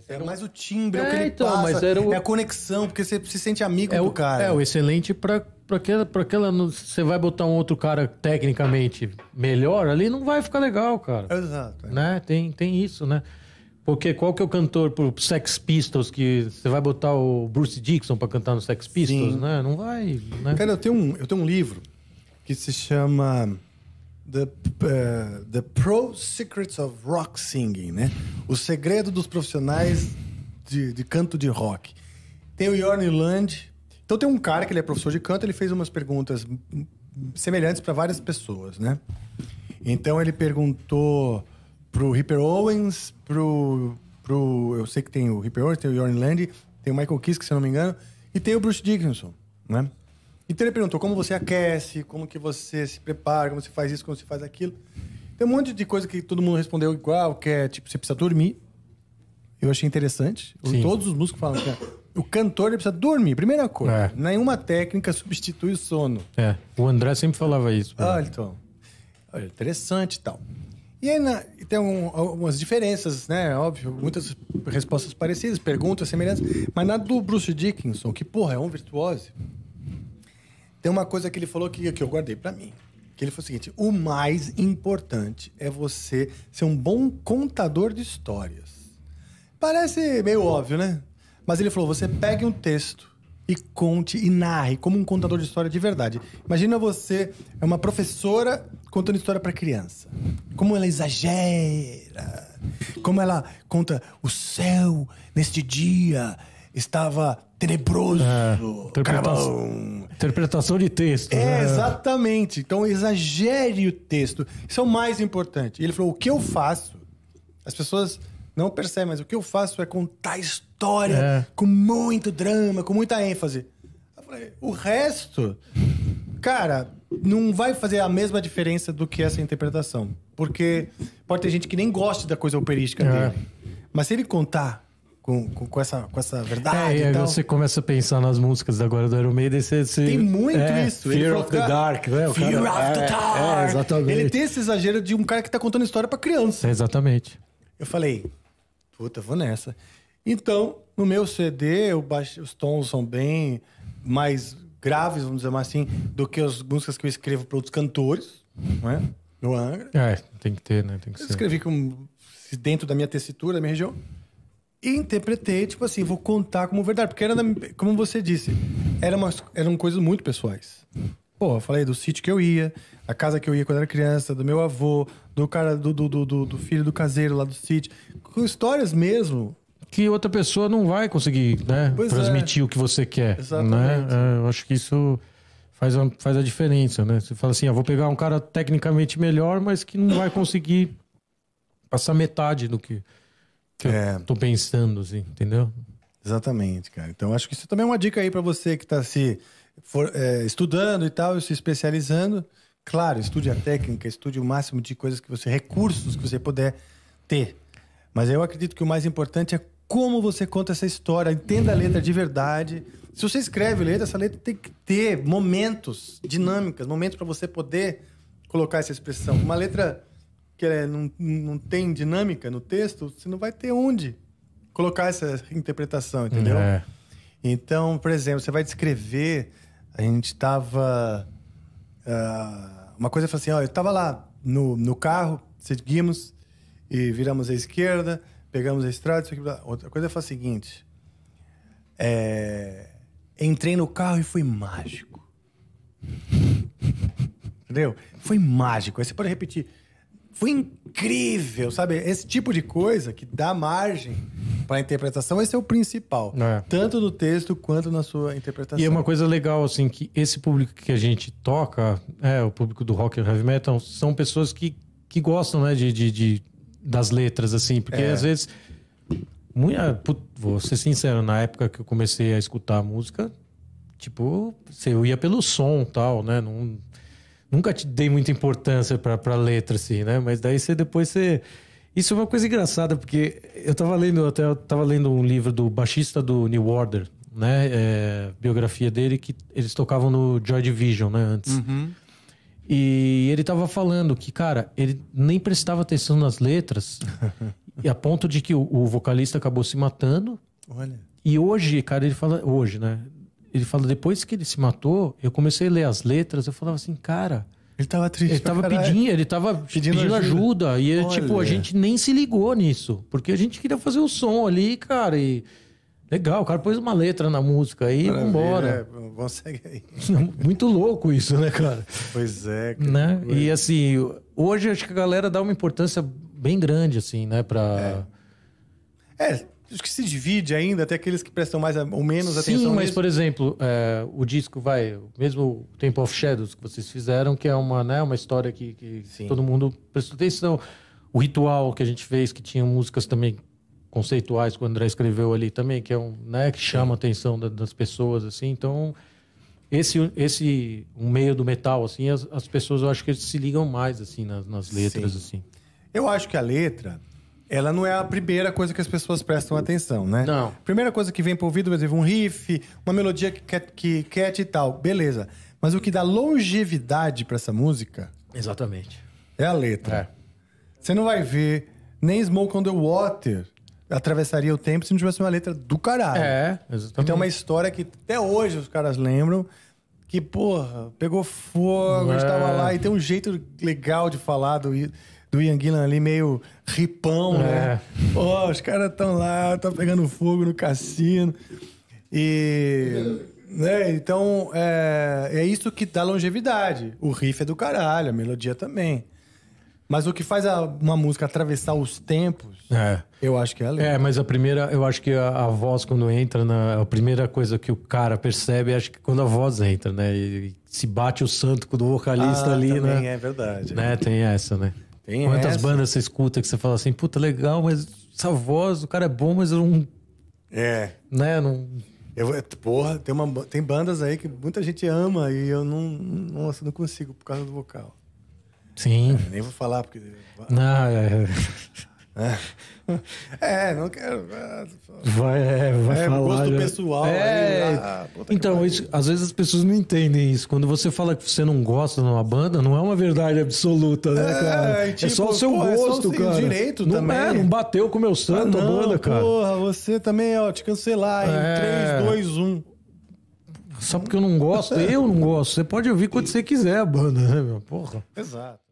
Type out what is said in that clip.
É mais o timbre, o que ele passa, mas era é a conexão, porque você se sente amigo do cara. É o excelente pra aquela... Você vai botar um outro cara tecnicamente melhor ali, não vai ficar legal, cara. Exato. Né? Tem isso, né? Porque qual que é o cantor pro Sex Pistols que você vai botar o Bruce Dickinson pra cantar no Sex Pistols, Sim. né? Não vai, né? Cara, eu tenho um livro que se chama The Pro Secrets of Rock Singing, né? O segredo dos profissionais de canto de rock. Tem o Jorn Lund. Então tem um cara que ele é professor de canto, ele fez umas perguntas semelhantes para várias pessoas, né? Então ele perguntou pro Ripper Owens, eu sei que tem o Ripper Owens, tem o Jorn Lund, tem o Michael Kiske, se eu não me engano, e tem o Bruce Dickinson, né? Então ele perguntou como você aquece, como que você se prepara, como você faz isso, como você faz aquilo. Tem um monte de coisa que todo mundo respondeu igual, que é tipo, você precisa dormir. Eu achei interessante. Sim. Todos os músicos falam que o cantor ele precisa dormir, primeira coisa. Nenhuma técnica substitui o sono. O André sempre falava isso. Então. Olha, interessante e tal. E aí tem algumas diferenças, né? Óbvio, muitas respostas parecidas, perguntas semelhantes. Mas na do Bruce Dickinson, que, porra, é um virtuoso, tem uma coisa que ele falou que eu guardei pra mim. Que ele falou o seguinte: o mais importante é você ser um bom contador de histórias. Parece meio óbvio, né? Mas ele falou, você pegue um texto e conte e narre como um contador de história de verdade. Imagina você é uma professora contando história pra criança. Como ela exagera. Como ela conta o céu neste dia estava tenebroso. Interpretação de texto. Né? Exatamente. Então exagere o texto. Isso é o mais importante. E ele falou, o que eu faço? As pessoas não percebem, mas o que eu faço é contar a história com muito drama, com muita ênfase. Eu falei, o resto, cara, não vai fazer a mesma diferença do que essa interpretação. Porque pode ter gente que nem goste da coisa operística dele. Mas se ele contar com essa verdade e tal, você começa a pensar nas músicas agora do Iron Maiden. Tem muito isso. Fear of the Dark, né? Fear of the Dark. Exatamente. Ele tem esse exagero de um cara que tá contando história pra criança. Exatamente. Eu falei, puta, vou nessa. Então, no meu CD, os tons são bem mais graves, vamos dizer assim, do que as músicas que eu escrevo para outros cantores, não é? No Angra. Tem que ter, né? Tem que eu ser. Escrevi dentro da minha tessitura, da minha região. E interpretei, tipo assim, vou contar como verdade. Porque como você disse, eram coisas muito pessoais. Pô, eu falei do sítio que eu ia, da casa que eu ia quando era criança, do meu avô, do cara, do filho do caseiro lá do sítio. Com histórias mesmo. Que outra pessoa não vai conseguir, né, transmitir o que você quer. Exatamente. Né? Eu acho que isso faz a diferença, né? Você fala assim, vou pegar um cara tecnicamente melhor, mas que não vai conseguir passar metade do que eu tô pensando, assim, entendeu? Exatamente, cara. Então, acho que isso também é uma dica aí pra você que tá estudando e tal, se especializando. Claro, estude a técnica, estude o máximo de recursos que você puder ter. Mas eu acredito que o mais importante é como você conta essa história. Entenda a letra de verdade. Se você escreve letra, essa letra tem que ter momentos, dinâmicas, momentos para você poder colocar essa expressão. Uma letra que não tem dinâmica no texto, você não vai ter onde colocar essa interpretação, entendeu? Então, por exemplo, você vai descrever... A gente tava... uma coisa foi assim, eu tava lá no carro, seguimos e viramos à esquerda, pegamos a estrada, isso aqui, outra coisa foi a seguinte, entrei no carro e foi mágico. Entendeu? Foi mágico. Aí você pode repetir, foi incrível, sabe? Esse tipo de coisa que dá margem para a interpretação, esse é o principal. Tanto no texto quanto na sua interpretação. E é uma coisa legal, assim, que esse público que a gente toca, o público do rock e heavy metal, são pessoas que gostam, né, das letras, assim, porque às vezes... Vou ser sincero, na época que eu comecei a escutar a música, tipo, eu ia pelo som e tal, né? Nunca te dei muita importância pra letra, assim, né? Mas daí depois Isso é uma coisa engraçada, porque eu tava lendo um livro do baixista do New Order, né? Biografia dele, que eles tocavam no Joy Division, né? Antes. Uhum. E ele tava falando que, cara, ele nem prestava atenção nas letras. E a ponto de que o vocalista acabou se matando. Olha. E hoje, cara, ele fala... Hoje, né? Ele fala, depois que ele se matou, eu comecei a ler as letras, eu falava assim, cara... Ele tava triste. Ele tava pedindo ajuda. E, tipo, a gente nem se ligou nisso. Porque a gente queria fazer o som ali, cara, e... Legal, o cara pôs uma letra na música aí, vambora. Vamos seguir aí. Muito louco isso, né, cara? Pois é. Cara. Né? E assim, hoje acho que a galera dá uma importância bem grande, assim, né? Acho que se divide ainda, até aqueles que prestam mais ou menos atenção. Sim, mas por exemplo, o disco mesmo Temple of Shadows que vocês fizeram, que é uma história que todo mundo prestou atenção. O Ritual que a gente fez, que tinha músicas também conceituais que o André escreveu ali também, que que chama a atenção das pessoas, assim. Então, um meio do metal, assim, as pessoas, eu acho que eles se ligam mais, assim, nas letras, assim. Eu acho que a letra, ela não é a primeira coisa que as pessoas prestam atenção, né? Não. Primeira coisa que vem pro ouvido, por exemplo, um riff, uma melodia que cat e tal, beleza. Mas o que dá longevidade pra essa música... Exatamente. É a letra. Você não vai ver nem Smoke on the Water... atravessaria o tempo se não tivesse uma letra do caralho. Exatamente. Então é uma história que até hoje os caras lembram que, porra, pegou fogo, estava lá e tem um jeito legal de falar do Ian Gillan ali, meio ripão, né? Pô, os caras estão lá, tá pegando fogo no cassino. E... né? Então, é isso que dá longevidade. O riff é do caralho, a melodia também. Mas o que faz uma música atravessar os tempos, eu acho que é a letra. Mas eu acho que a voz quando entra, a primeira coisa que o cara percebe, acho que quando a voz entra, né? E se bate o santo do vocalista ali, também né? É verdade. Né? Tem essa, né? Quantas bandas você escuta que você fala assim, puta, legal, mas essa voz, o cara é bom, mas eu não... Né? Não... Porra, tem bandas aí que muita gente ama e eu não consigo por causa do vocal. Sim. Nem vou falar, porque... Não, não quero... Vai falar. Gosto pessoal. Então, às vezes as pessoas não entendem isso. Quando você fala que você não gosta de uma banda, não é uma verdade absoluta, né, cara? Tipo, é só o seu gosto, cara. Direito não, também. Não bateu com o meu santo a banda, cara. Porra, você também, te cancelar em 3, 2, 1. Só porque eu não gosto, Você pode ouvir quando você quiser a banda, né, meu? Porra. Exato.